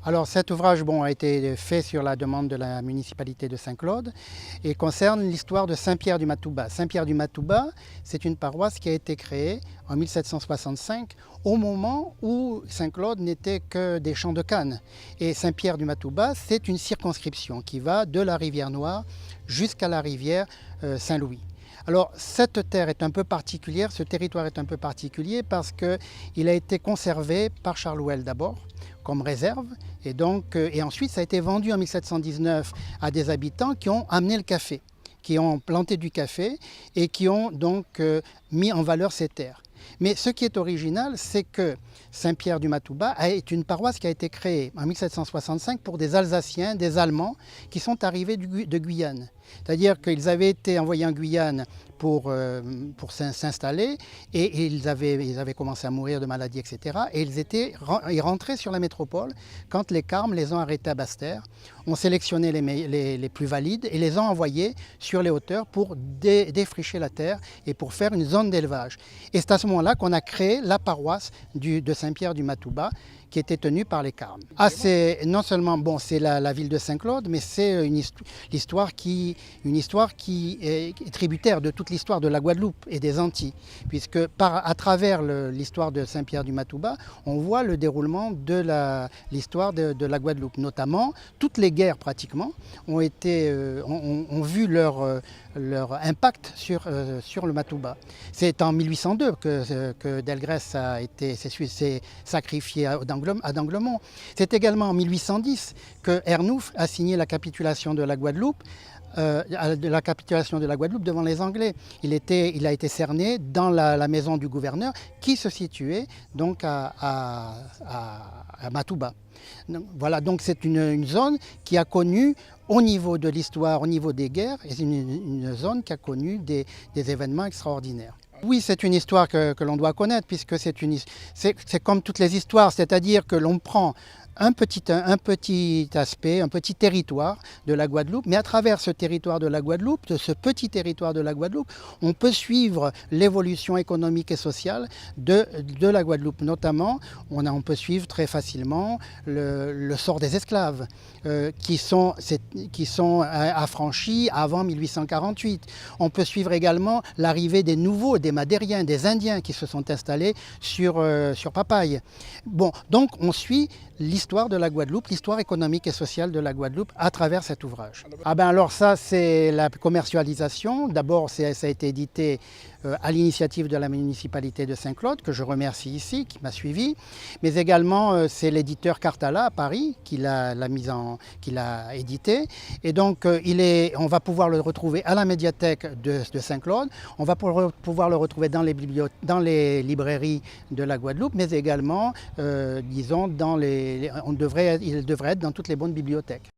Alors cet ouvrage a été fait sur la demande de la municipalité de Saint-Claude et concerne l'histoire de Saint-Pierre-du-Matouba. Saint-Pierre-du-Matouba, c'est une paroisse qui a été créée en 1765 au moment où Saint-Claude n'était que des champs de canne. Et Saint-Pierre-du-Matouba, c'est une circonscription qui va de la rivière Noire jusqu'à la rivière Saint-Louis. Alors cette terre est un peu particulière, ce territoire est un peu particulier parce qu'il a été conservé par Charlouel d'abord comme réserve et ensuite ça a été vendu en 1719 à des habitants qui ont amené le café, qui ont planté du café et qui ont donc mis en valeur ces terres. Mais ce qui est original, c'est que Saint-Pierre-du-Matouba est une paroisse qui a été créée en 1765 pour des Alsaciens, des Allemands qui sont arrivés de Guyane. C'est-à-dire qu'ils avaient été envoyés en Guyane pour s'installer et ils avaient commencé à mourir de maladies, etc. Et ils rentraient sur la métropole quand les Carmes les ont arrêtés à Basse-Terre, ont sélectionné les plus valides et les ont envoyés sur les hauteurs pour défricher la terre et pour faire une zone d'élevage. Et c'est à ce moment-là qu'on a créé la paroisse de Saint-Pierre-du-Matouba qui était tenue par les Carmes. C'est non seulement c'est la ville de Saint-Claude, mais c'est une histoire qui est tributaire de toute l'histoire de la Guadeloupe et des Antilles, puisque à travers l'histoire de Saint-Pierre-du-Matouba, on voit le déroulement de l'histoire de la Guadeloupe. Notamment, toutes les guerres pratiquement ont vu leur impact sur le Matouba. C'est en 1802 que Delgrès s'est sacrifié à Danglemont. C'est également en 1810 que Ernouf a signé la capitulation de la Guadeloupe. Devant les Anglais. Il a été cerné dans la maison du gouverneur qui se situait donc à Matouba. Voilà, donc c'est une zone qui a connu au niveau de l'histoire, au niveau des guerres, et c'est une zone qui a connu des événements extraordinaires. Oui, c'est une histoire que l'on doit connaître, puisque c'est comme toutes les histoires, c'est-à-dire que l'on prend un petit aspect, un petit territoire de la Guadeloupe, mais à travers ce territoire de la Guadeloupe, de ce petit territoire de la Guadeloupe, on peut suivre l'évolution économique et sociale de la Guadeloupe. Notamment, on peut suivre très facilement le sort des esclaves qui sont affranchis avant 1848. On peut suivre également l'arrivée des nouveaux, des Madériens, des Indiens qui se sont installés sur Papaye. Donc on suit l'histoire de la Guadeloupe, l'histoire économique et sociale de la Guadeloupe à travers cet ouvrage. Alors ça, c'est la commercialisation. D'abord, ça a été édité à l'initiative de la municipalité de Saint-Claude, que je remercie ici, qui m'a suivi. Mais également, c'est l'éditeur Cartala à Paris qui l'a édité. Et donc, on va pouvoir le retrouver à la médiathèque de Saint-Claude. On va pouvoir le retrouver dans les librairies de la Guadeloupe, mais également, disons, il devrait être dans toutes les bonnes bibliothèques.